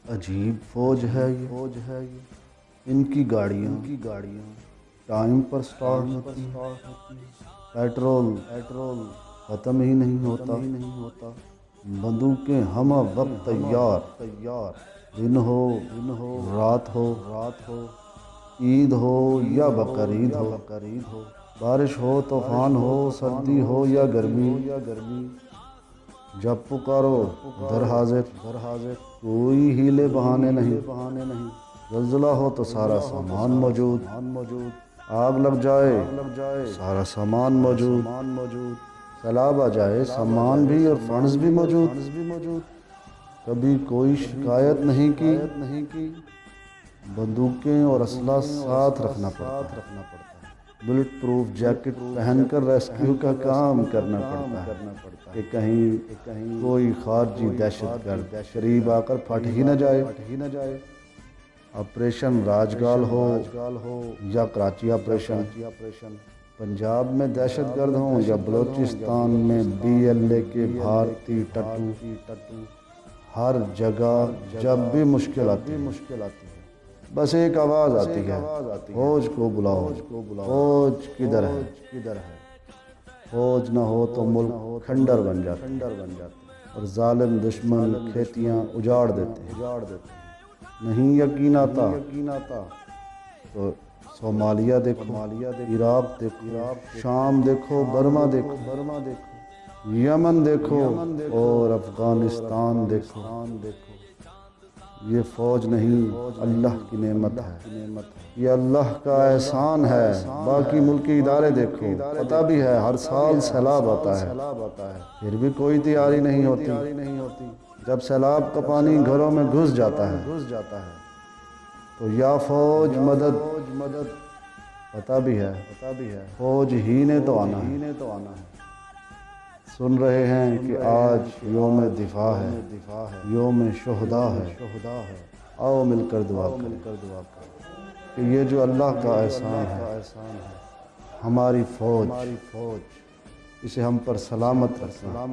عجیب فوج ہے یہ ان کی گاڑیاں ٹائم پر سٹارٹ ہوتی ہیں، پیٹرول ختم ہی نہیں ہوتا، بندوقیں ہمہ وقت تیار، دن ہو رات ہو، عید ہو یا بقرعید ہو، بارش ہو طوفان ہو، سردی ہو یا گرمی، جب پکارو در حاضر، کوئی ہیلے بہانے نہیں، زلزلہ ہو تو سارا سامان موجود، آگ لگ جائے سارا سامان موجود، سیلاب آ جائے سامان بھی اور فنڈز بھی موجود، کبھی کوئی شکایت نہیں کی، بندوقیں اور اسلحہ ساتھ رکھنا پڑتا ہے، بلٹ پروف جیکٹ پہن کر ریسکیو کا کام کرنا پڑتا ہے کہ کہیں کوئی خارجی دہشت گرد قریب آ کر پھٹ ہی نہ جائے۔ آپریشن راجگال ہو یا کراچی آپریشن، پنجاب میں دہشت گرد ہوں یا بلوچستان میں BLA کے بھارتی ٹٹو، ہر جگہ جب بھی مشکل آتی ہے بس ایک آواز آتی ہے، فوج کو بلاؤ، فوج کدھر ہے؟ فوج نہ ہو تو ملک کھنڈر بن جاتا اور ظالم دشمن کھیتیاں اجاڑ دیتے ہیں۔ نہیں یقین آتا تو صومالیہ دیکھو، عراق دیکھو، شام دیکھو، برما دیکھو، یمن دیکھو اور افغانستان دیکھو۔ یہ فوج نہیں، اللہ کی نعمت ہے، یہ اللہ کا احسان ہے۔ باقی ملکی ادارے دیکھو، پتہ بھی ہے ہر سال سیلاب آتا ہے، پھر بھی کوئی تیاری نہیں ہوتی۔ جب سیلاب کا پانی گھروں میں گھس جاتا ہے تو یا فوج مدد، پتہ بھی ہے فوج ہی نے تو آنا ہے۔ سن رہے ہیں کہ آج یوم دفاع ہے، یوم شہداء ہے، آؤ مل کر دعا کریں کہ یہ جو اللہ کا احسان ہے، ہماری فوج اسے ہم پر سلامت رکھنا۔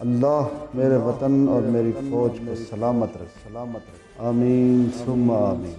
اللہ میرے وطن اور میری فوج کو سلامت رکھے، آمین ثم آمین۔